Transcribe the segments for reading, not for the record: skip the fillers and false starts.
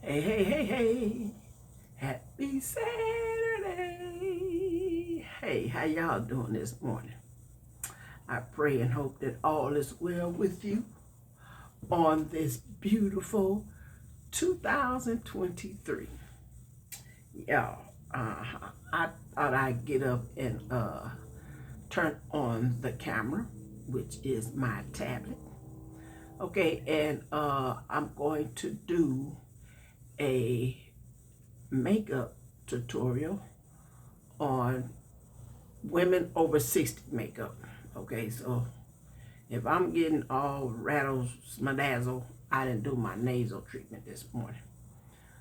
Hey, hey, hey, hey. Happy Saturday. Hey, how y'all doing this morning? I pray and hope that all is well with you on this beautiful 2023. Y'all, I thought I'd get up and turn on the camera, which is my tablet. Okay, and I'm going to do a makeup tutorial on women over 60 makeup. Okay, so if I'm getting all rattled, smadazzle, I didn't do my nasal treatment this morning.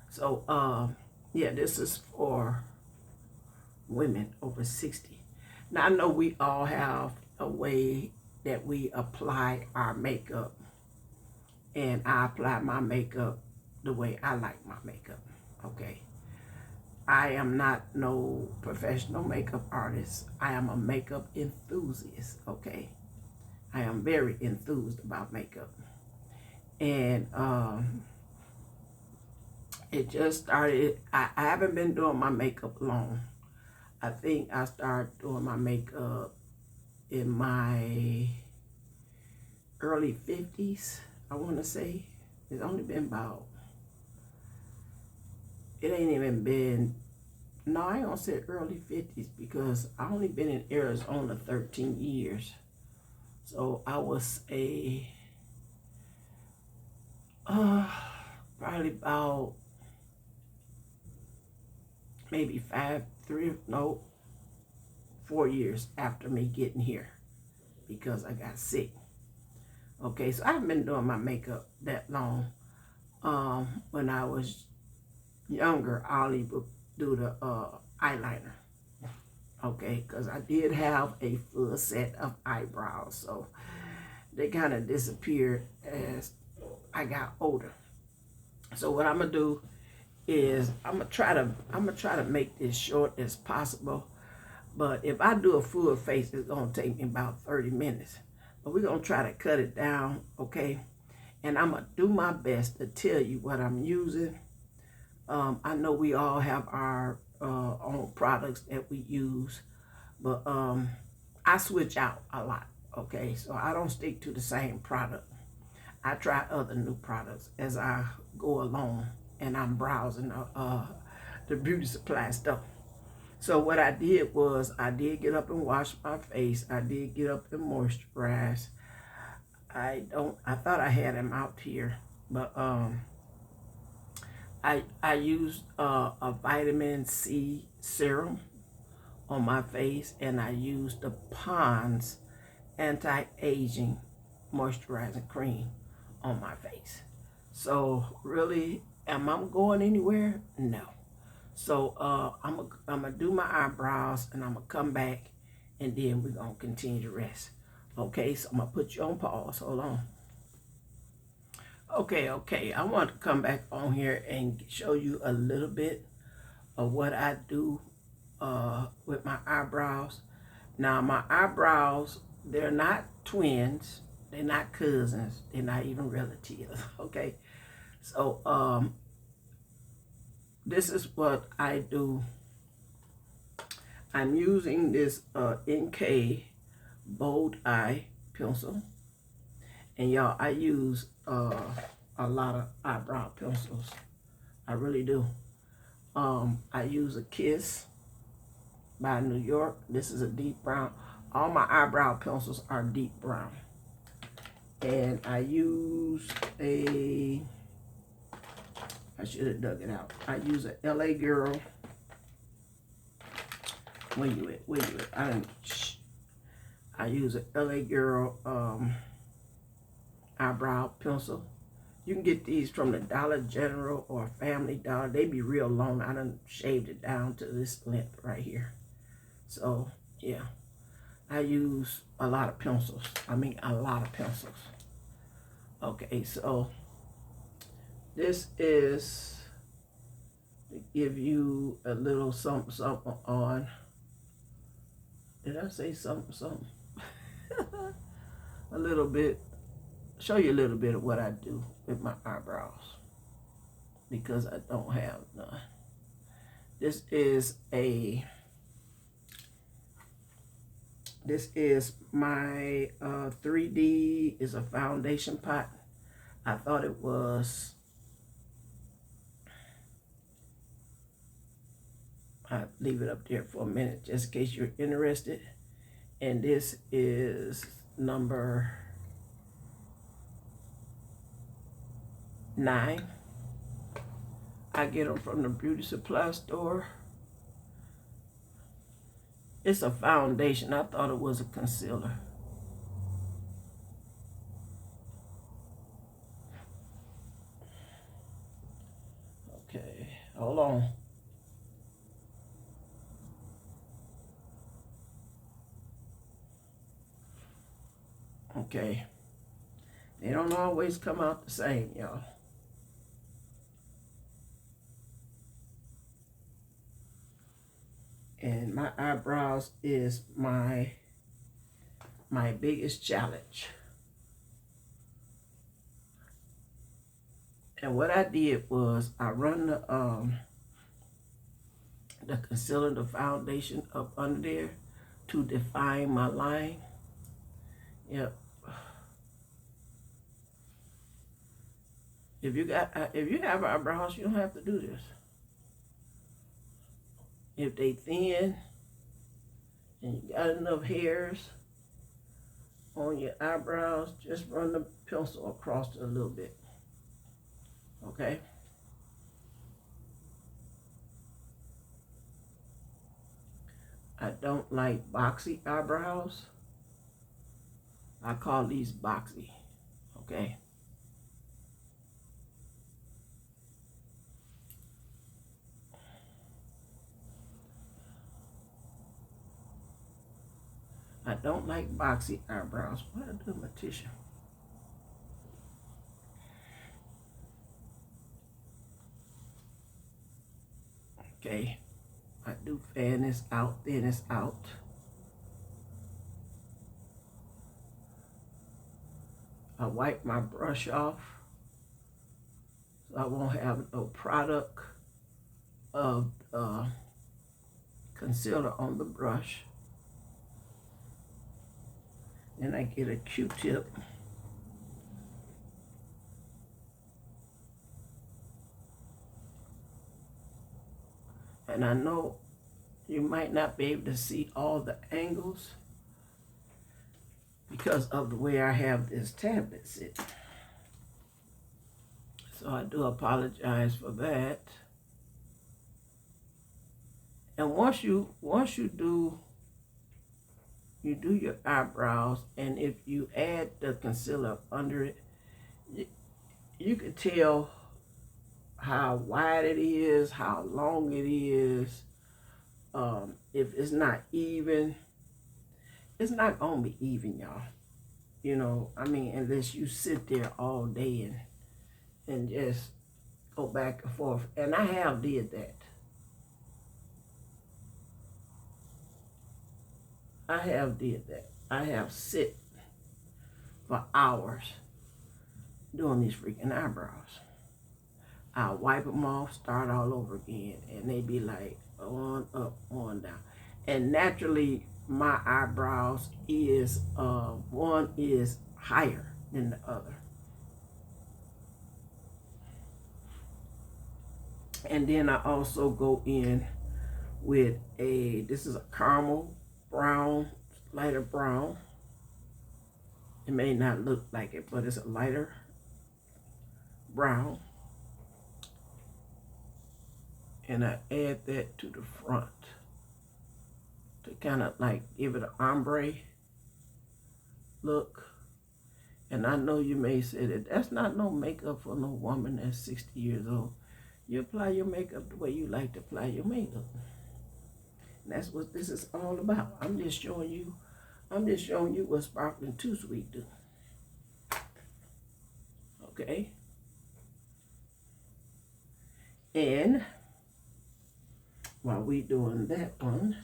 So, yeah, this is for women over 60. Now, I know we all have a way that we apply our makeup, and I apply my makeup the way I like my makeup. Okay. I am not no professional makeup artist. I am a makeup enthusiast, okay? I am very enthused about makeup. And it just started, I haven't been doing my makeup long. I think I started doing my makeup in my early 50s, I want to say. It's only been about, it ain't even been, no, I ain't gonna say early 50s because I only been in Arizona 13 years. So I was uh, probably about maybe 4 years after me getting here because I got sick. Okay, so I haven't been doing my makeup that long. When I was younger, I only would do the eyeliner. Okay, because I did have a full set of eyebrows, so they kind of disappeared as I got older. So what I'm gonna do is I'm gonna try to make this short as possible. But if I do a full face, it's gonna take me about 30 minutes. But we're gonna try to cut it down, okay? And I'm gonna do my best to tell you what I'm using. I know we all have our own products that we use, but I switch out a lot, okay? So I don't stick to the same product. I try other new products as I go along and I'm browsing the beauty supply stuff. So what I did was I did get up and wash my face. I did get up and moisturize. I thought I had them out here, but I used a vitamin C serum on my face, and I used the Pond's anti-aging moisturizing cream on my face. So really, am I going anywhere? No. So I'm gonna do my eyebrows and I'm gonna come back and then we're gonna continue the rest. Okay, so I'm gonna put you on pause. Hold on. Okay. I want to come back on here and show you a little bit of what I do with my eyebrows. Now my eyebrows, they're not twins, they're not cousins, they're not even relatives. Okay, so this is what I do. I'm using this NK Bold Eye pencil. And y'all, I use a lot of eyebrow pencils. I really do. I use a Kiss by New York. This is a deep brown. All my eyebrow pencils are deep brown. And I use I should have dug it out. I use a LA Girl. Where you at? I use a LA Girl eyebrow pencil. You can get these from the Dollar General or Family Dollar. They be real long. I done shaved it down to this length right here. So, yeah. I use a lot of pencils. I mean, a lot of pencils. Okay, so this is to give you a little something on. Did I say something? A little bit. Show you a little bit of what I do with my eyebrows. because I don't have none. This is my 3D is a foundation pot. I thought it was, I'll leave it up there for a minute just in case you're interested. And this is number 9. I get them from the beauty supply store. It's a foundation. I thought it was a concealer. Okay, hold on. Okay. They don't always come out the same, y'all. And my eyebrows is my biggest challenge. And what I did was I run the concealer, the foundation up under there to define my line. Yep. If you have eyebrows, you don't have to do this. If they thin and you got enough hairs on your eyebrows, just run the pencil across it a little bit. Okay? I don't like boxy eyebrows. I call these boxy. Okay? I don't like boxy eyebrows. What do I do with my tissue? Okay. I do fan this out, thin this out. I wipe my brush off so I won't have no product of concealer on the brush. Then I get a Q-tip. And I know you might not be able to see all the angles because of the way I have this tablet sitting. So I do apologize for that. And once you do your eyebrows, and if you add the concealer under it, you can tell how wide it is, how long it is. If it's not even, it's not gonna be even, y'all. You know, I mean, unless you sit there all day and just go back and forth. And I have did that. I have sit for hours doing these freaking eyebrows. I'll wipe them off, start all over again, and they be like on up, on down. And naturally, my eyebrows is one is higher than the other. And then I also go in with this is a caramel brown, lighter brown. It may not look like it, but it's a lighter brown. And I add that to the front to kind of like give it an ombre look. And I know you may say that that's not no makeup for no woman that's 60 years old. You apply your makeup the way you like to apply your makeup. And that's what this is all about. I'm just showing you what Sparkling Too Sweet do. Okay? And while we doing that one,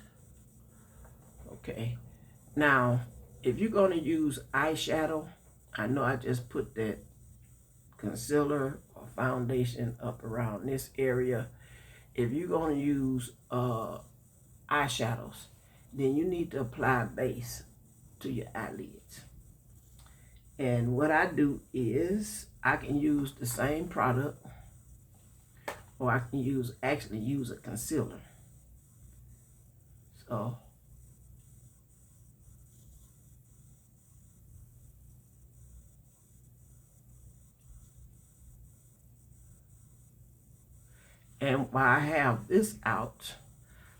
okay. Now, if you're gonna use eyeshadow, I know I just put that concealer or foundation up around this area. If you're going to use eyeshadows, then you need to apply base to your eyelids. And what I do is I can use the same product, or I can actually use a concealer. So and while I have this out,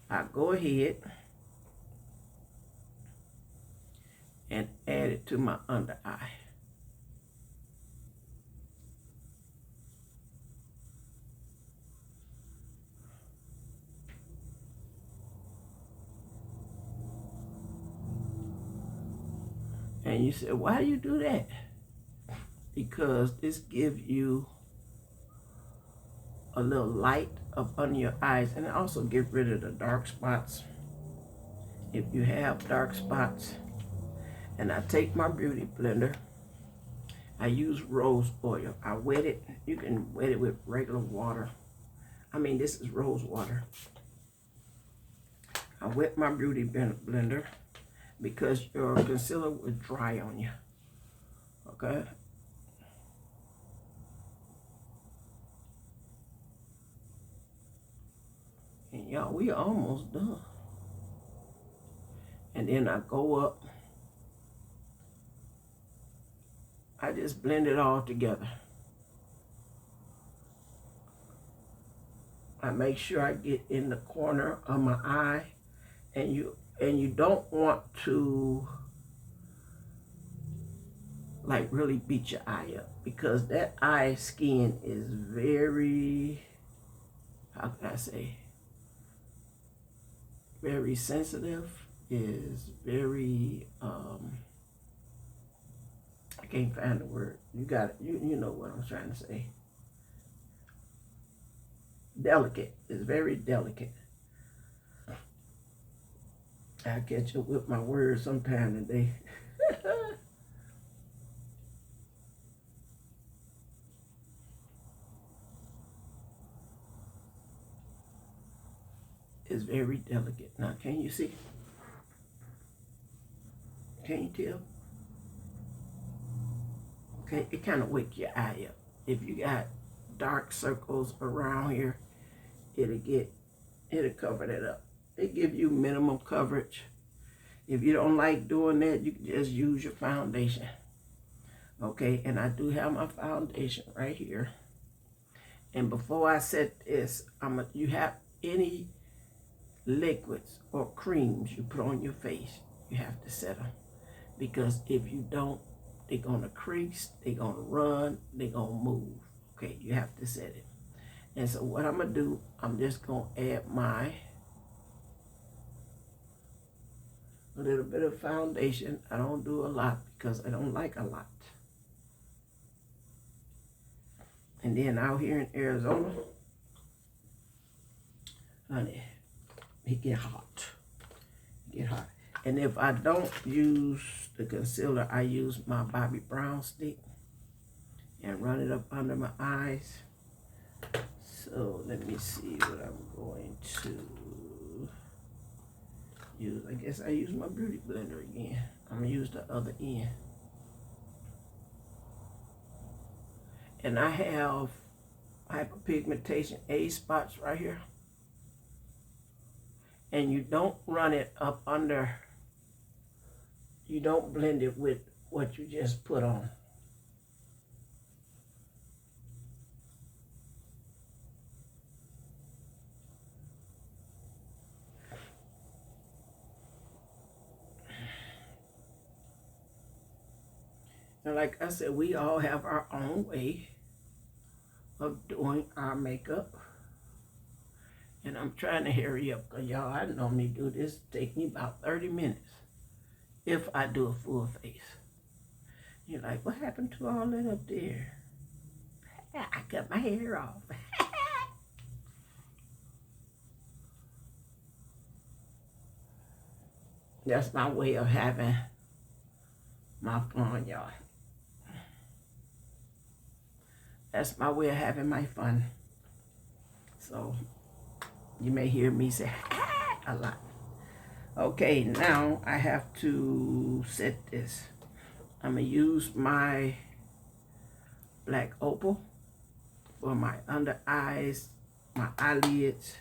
I go ahead and add it to my under eye. And you say, why do you do that? Because this gives you a little light up under your eyes, and it also get rid of the dark spots if you have dark spots. And I take my beauty blender. I use rose oil. I wet it. You can wet it with regular water. I mean, this is rose water. I wet my beauty blender because your concealer will dry on you. Okay? And y'all, we almost done. And then I go up. I just blend it all together. I make sure I get in the corner of my eye, and you don't want to like really beat your eye up, because that eye skin is very, how can I say, very sensitive, is very I can't find the word. You got it. You know what I'm trying to say. Delicate. It's very delicate. I'll catch up with my words sometime today. It's very delicate. Now, can you see? Can you tell? Okay, it kind of wakes your eye up. If you got dark circles around here, it'll cover that up. It give you minimum coverage. If you don't like doing that, you can just use your foundation. Okay, and I do have my foundation right here. And before I set this, you have any liquids or creams you put on your face, you have to set them. Because if you don't, they're going to crease, they're going to run, they're going to move. Okay, you have to set it. And so what I'm going to do, I'm just going to add a little bit of foundation. I don't do a lot because I don't like a lot. And then out here in Arizona, honey, it get hot. It get hot. And if I don't use the concealer, I use my Bobbi Brown stick and run it up under my eyes. So let me see what I'm going to use. I guess I use my beauty blender again. I'm going to use the other end. And I have hyperpigmentation A spots right here. And you don't run it up under, you don't blend it with what you just put on. And like I said, we all have our own way of doing our makeup. And I'm trying to hurry up because y'all, I normally do this, take me about 30 minutes if I do a full face. You're like, what happened to all that up there? I cut my hair off. That's my way of having my fun, y'all. That's my way of having my fun. So you may hear me say a lot. Okay, now I have to set this. I'm going to use my black opal for my under eyes, my eyelids.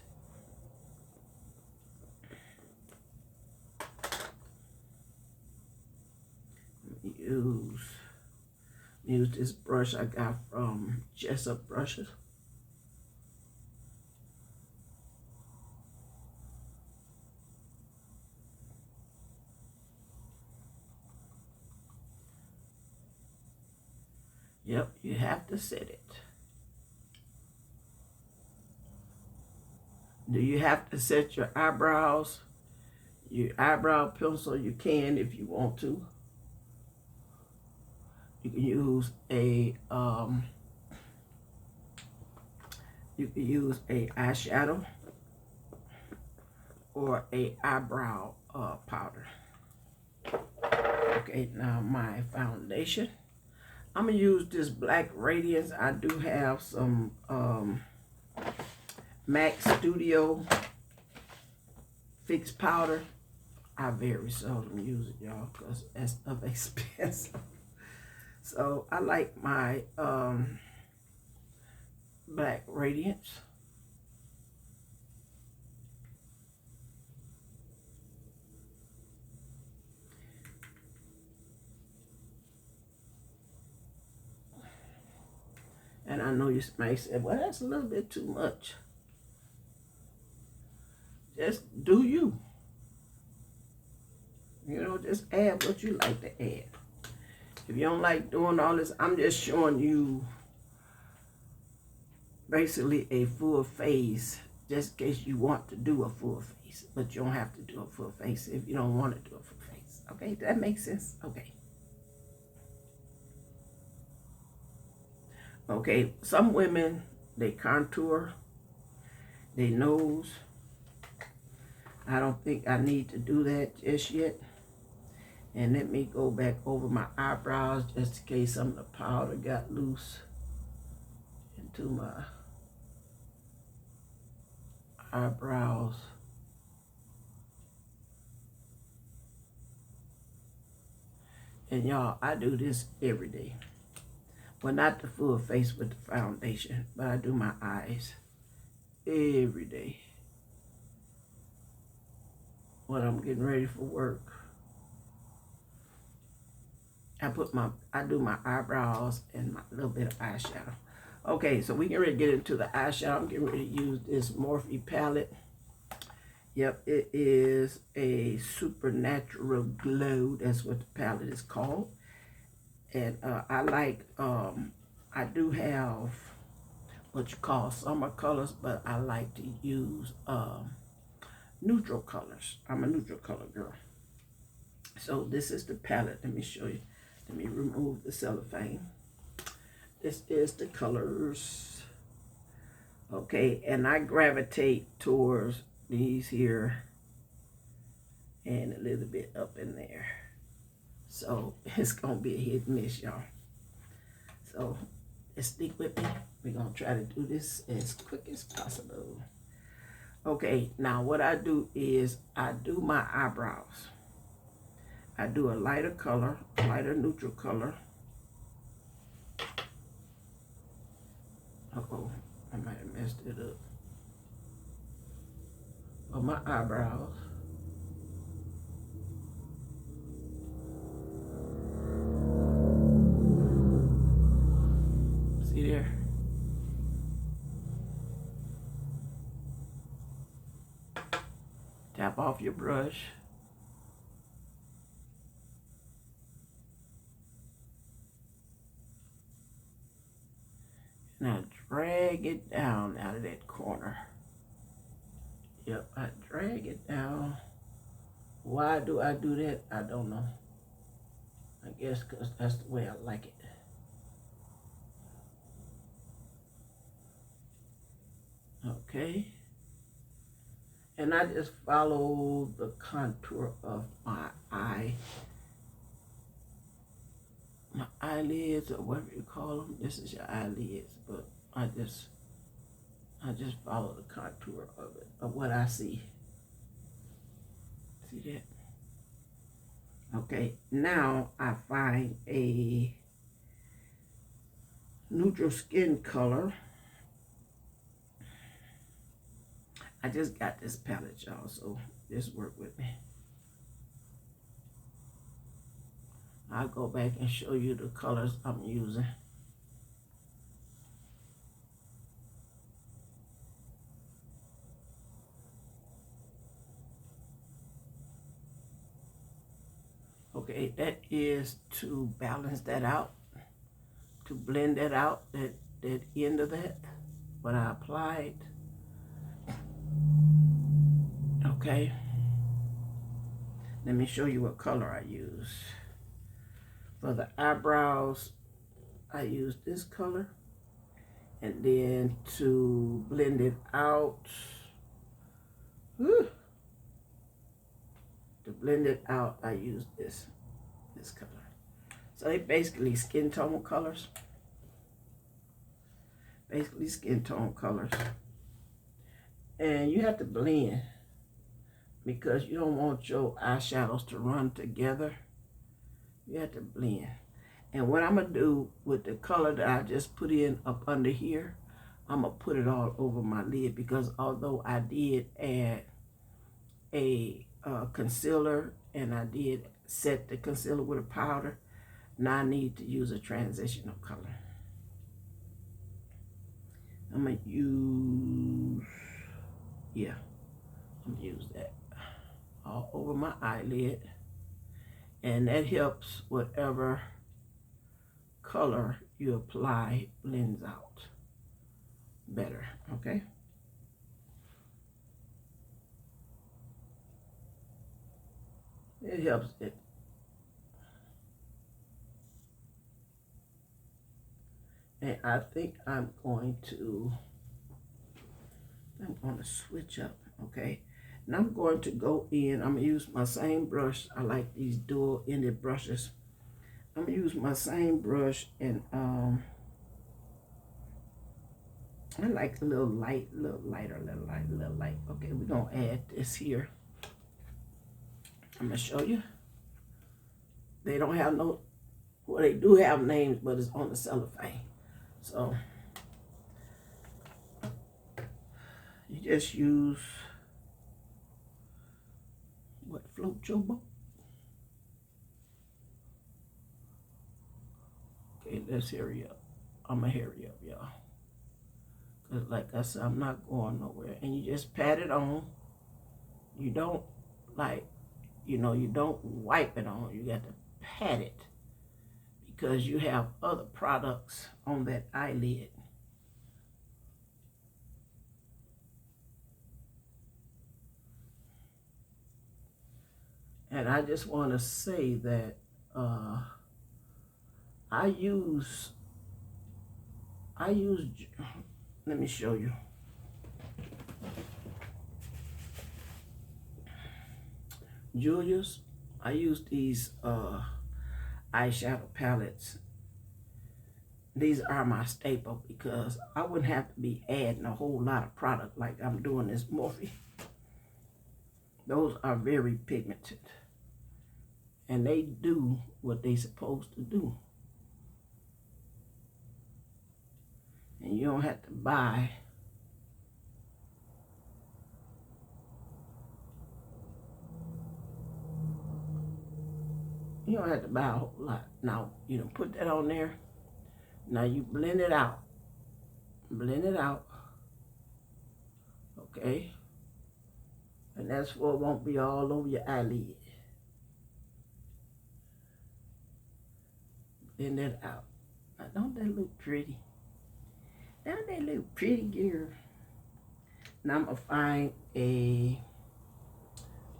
Use this brush I got from Jessup Brushes. Yep, you have to set it. Do you have to set your eyebrows? Your eyebrow pencil, you can if you want to. You can use a eyeshadow or a eyebrow powder. Okay, now my foundation. I'm gonna use this Black Radiance. I do have some MAC Studio Fix powder. I very seldom use it, y'all, because that stuff expensive. So I like my Black Radiance. And I know you might say, well, that's a little bit too much. Just do you. You know, just add what you like to add. If you don't like doing all this, I'm just showing you basically a full face, just in case you want to do a full face. But you don't have to do a full face if you don't want to do a full face. Okay, that makes sense? Okay. Okay, some women, they contour their nose. I don't think I need to do that just yet. And let me go back over my eyebrows just in case some of the powder got loose into my eyebrows. And y'all, I do this every day. Well, not the full face with the foundation, but I do my eyes every day when I'm getting ready for work. I do my eyebrows and my little bit of eyeshadow. Okay, so we can ready to get into the eyeshadow. I'm getting ready to use this Morphe palette. Yep, it is a Supernatural Glow. That's what the palette is called. And I do have what you call summer colors, but I like to use neutral colors. I'm a neutral color girl. So this is the palette. Let me show you. Let me remove the cellophane. This is the colors. Okay, and I gravitate towards these here and a little bit up in there. So it's gonna be a hit and miss, y'all. So just stick with me. We're gonna try to do this as quick as possible. Okay, now what I do is I do my eyebrows. I do a lighter color, lighter neutral color. Uh-oh, I might have messed it up. On my eyebrows. See there? Tap off your brush. Now drag it down out of that corner. Yep, I drag it down. Why do I do that? I don't know. I guess because that's the way I like it. Okay. And I just follow the contour of my eye. my eyelids or whatever you call them. This is your eyelids, but I just follow the contour of it, of what I see. See that? Okay, now I find a neutral skin color. I just got this palette, y'all, so just work with me. I'll go back and show you the colors I'm using. Okay, that is to balance that out, to blend that out, that end of that, what I applied. Okay, let me show you what color I use. For the eyebrows, I use this color, and then to blend it out, to blend it out, I use this color. So they basically skin tone colors. Basically skin tone colors. And you have to blend because you don't want your eyeshadows to run together. You have to blend. And what I'm going to do with the color that I just put in up under here, I'm going to put it all over my lid, because although I did add a concealer and I did set the concealer with a powder, now I need to use a transitional color. I'm going to use, I'm going to use that all over my eyelid. And that helps whatever color you apply blends out better, okay? It helps it. And I think I'm going to switch up, okay? And I'm going to go in, I'm going to use my same brush. I like these dual-ended brushes. I'm going to use my same brush, and I like a little light, a little lighter, a little light. Okay, we're going to add this here. I'm going to show you. They don't have no, well, they do have names, but it's on the cellophane. So, you just use what floats your boat. Okay, let's hurry up. I'm going to hurry up, y'all. Because like I said, I'm not going nowhere. And you just pat it on. You don't, you don't wipe it on. You got to pat it, because you have other products on that eyelid. And I just want to say that I use, let me show you. Julia's, I use these eyeshadow palettes. These are my staple, because I wouldn't have to be adding a whole lot of product like I'm doing this Morphe. Those are very pigmented, and they do what they're supposed to do. And you don't have to buy a whole lot. Now, you don't put that on there. Now you blend it out. Blend it out. Okay? And that's why it won't be all over your eyelid. Blend it out. Now, don't that look pretty? Don't that look pretty, girl? Now I'm going to find a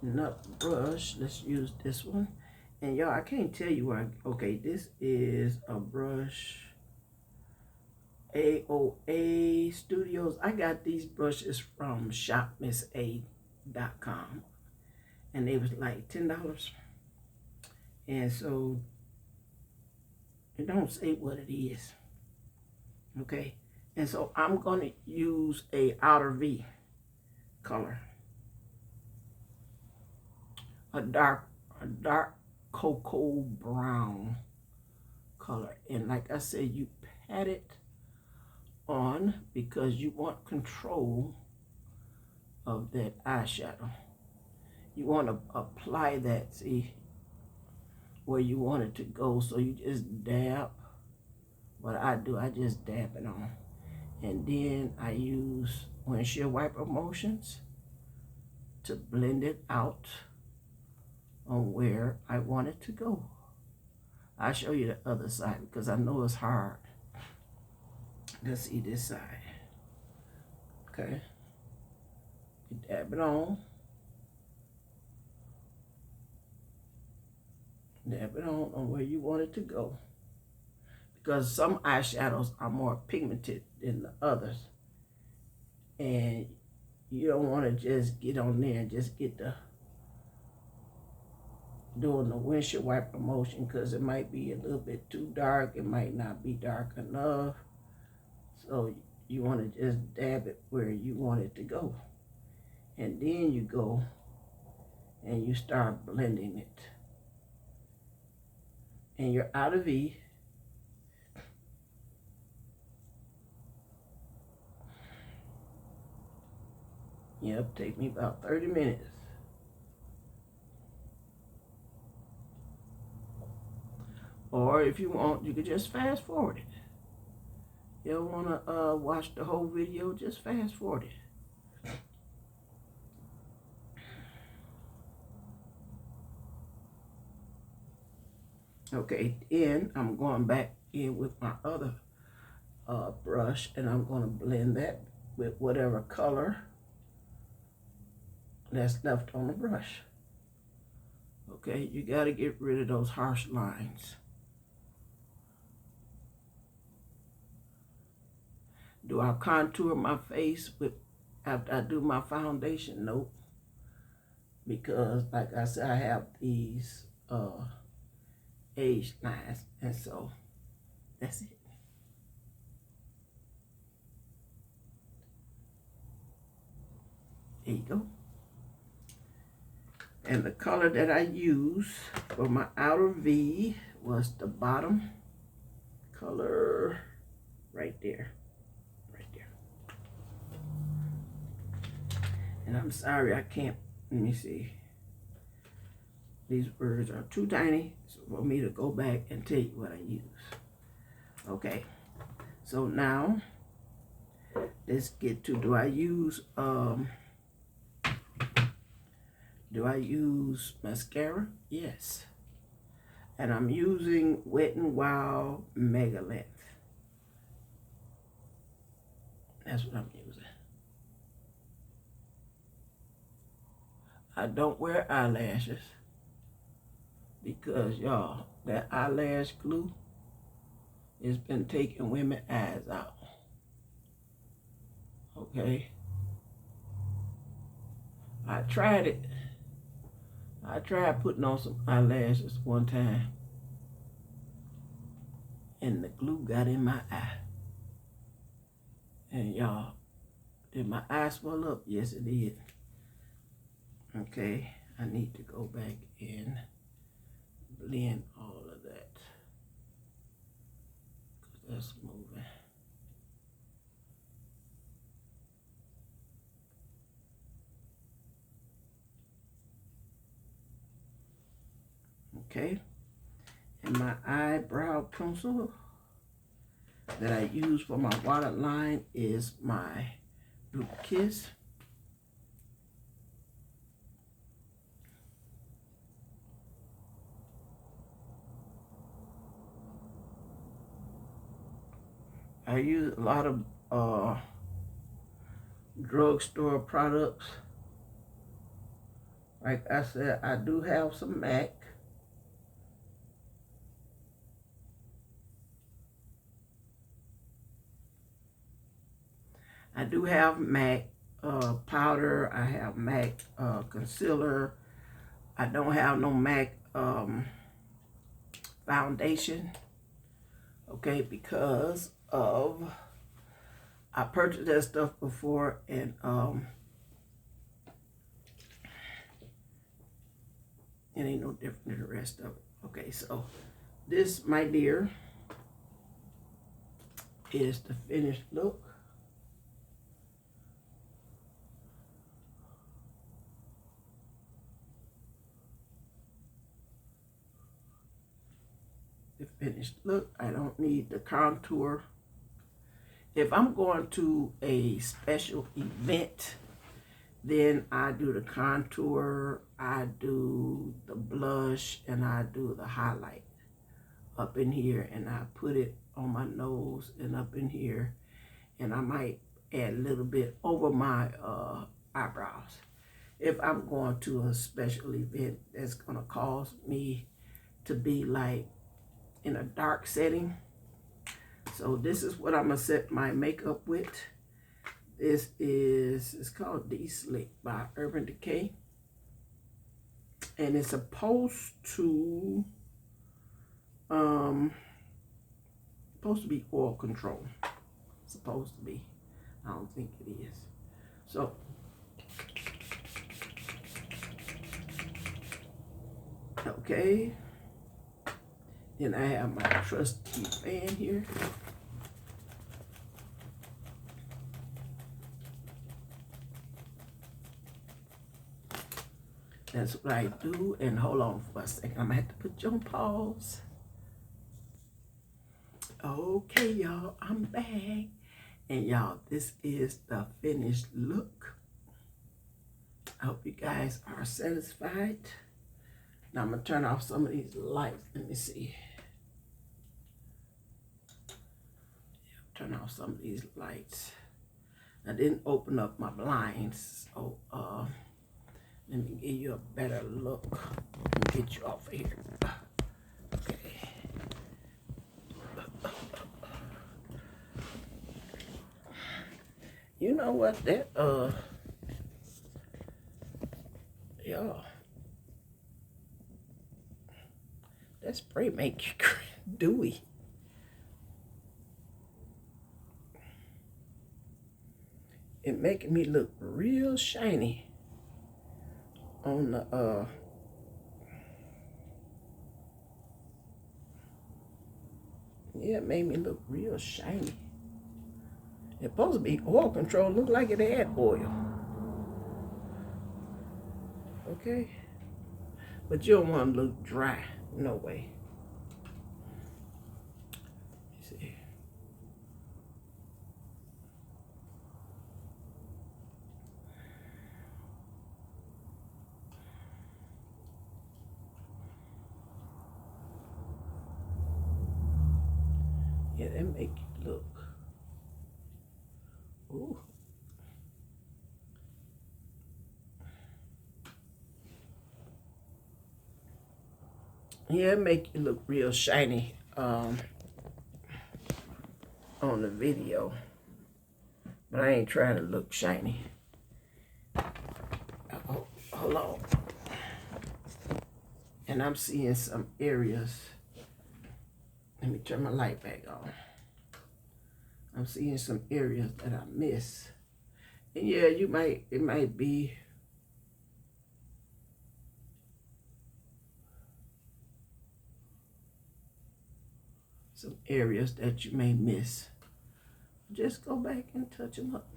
nut brush. Let's use this one. And y'all, I can't tell you where, okay, this is a brush, AOA Studios. I got these brushes from shopmissa.com, and they was like $10. And so It don't say what it is. Okay, and so I'm going to use a outer V color, a dark cocoa brown color. And like I said, you pat it on because you want control of that eyeshadow. You want to apply that, see, where you want it to go. So you just dab. What I do, I just dab it on. And then I use windshield wiper motions to blend it out on where I want it to go. I'll show you the other side because I know it's hard. Let's see this side. Okay. You dab it on. Dab it on where you want it to go. Because some eyeshadows are more pigmented than the others. And you don't want to just get on there and just get the doing the windshield wiper motion because it might be a little bit too dark. It might not be dark enough. So you want to just dab it where you want it to go. And then you go and you start blending it. And you're out of V. Yep, take me about 30 minutes. Or if you want, you could just fast forward it. You don't want to watch the whole video, just fast forward it. Okay, then I'm going back in with my other brush and I'm going to blend that with whatever color that's left on the brush. Okay, you got to get rid of those harsh lines. Do I contour my face with after I do my foundation? Nope. Because like I said, I have these age lines, and so that's it. There you go. And the color that I use for my outer V was the bottom color right there. And I'm sorry, I can't, let me see. These words are too tiny for me to go back and tell you what I use. Okay, so now let's get to, do I use mascara? Yes. And I'm using Wet n Wild Mega Length. That's what I'm using. I don't wear eyelashes because, y'all, that eyelash glue has been taking women's eyes out. Okay? I tried it. I tried putting on some eyelashes one time and the glue got in my eye. And y'all, did my eye swell up? Yes, it did. Okay, I need to go back and blend all of that because that's moving. Okay, and my eyebrow pencil that I use for my waterline is my Blue Kiss. I use a lot of drugstore products. Like I said, I do have some MAC. I do have MAC powder. I have MAC concealer. I don't have no MAC foundation. okay, because of I purchased that stuff before, and it ain't no different than the rest of it. Okay, so this, my dear, is the finished look. The finished look. I don't need the contour. If I'm going to a special event, then I do the contour, I do the blush, and I do the highlight up in here, and I put it on my nose and up in here, and I might add a little bit over my eyebrows. If I'm going to a special event that's gonna cause me to be like in a dark setting. So this is what I'm gonna set my makeup with. This is, it's called D-Slick by Urban Decay. And it's supposed to be oil control. Supposed to be. I don't think it is. So okay. Then I have my trusty fan here. That's what I do. And hold on for a second. I'm gonna have to put you on pause. Okay, y'all, I'm back. And y'all, this is the finished look. I hope you guys are satisfied. Now I'm gonna turn off some of these lights. Let me see. Turn off some of these lights. I didn't open up my blinds, so let me give you a better look and get you off of here. Okay. You know what, that y'all, that spray make you dewy. It making me look real shiny on the yeah, it made me look real shiny. It's supposed to be oil control. Look like it had oil. Okay, but you don't want to look dry. No way. Let me see. Yeah, that make you look. Ooh. Yeah, it make you look real shiny on the video. But I ain't trying to look shiny. Oh, hold on. And I'm seeing some areas. Let me turn my light back on. I'm seeing some areas that I miss. And yeah, it might be some areas that you may miss. Just go back and touch them up.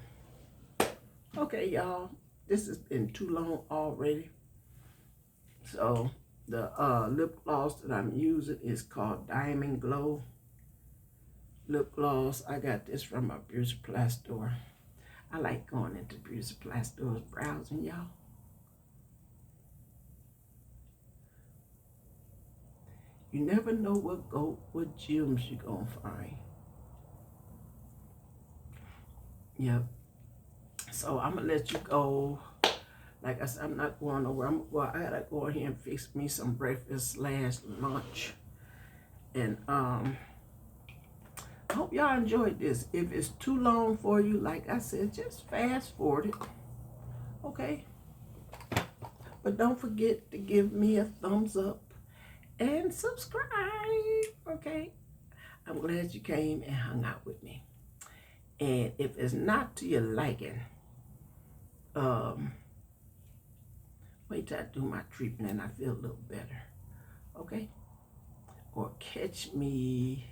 Okay, y'all, this has been too long already. So the lip gloss that I'm using is called Diamond Glow lip gloss. I got this from my beauty supply store. I like going into beauty supply stores browsing, y'all. You never know what gems you're gonna find. Yep. So I'm gonna let you go. Like I said, I'm not going nowhere. I gotta go ahead and fix me some breakfast / lunch. And I hope y'all enjoyed this. If it's too long for you, like I said, just fast forward it. Okay? But don't forget to give me a thumbs up and subscribe. Okay? I'm glad you came and hung out with me. And if it's not to your liking, wait till I do my treatment and I feel a little better. Okay? Or catch me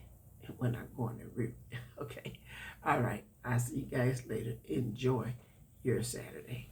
when I go on the route. Okay? All right. I'll see you guys later. Enjoy your Saturday.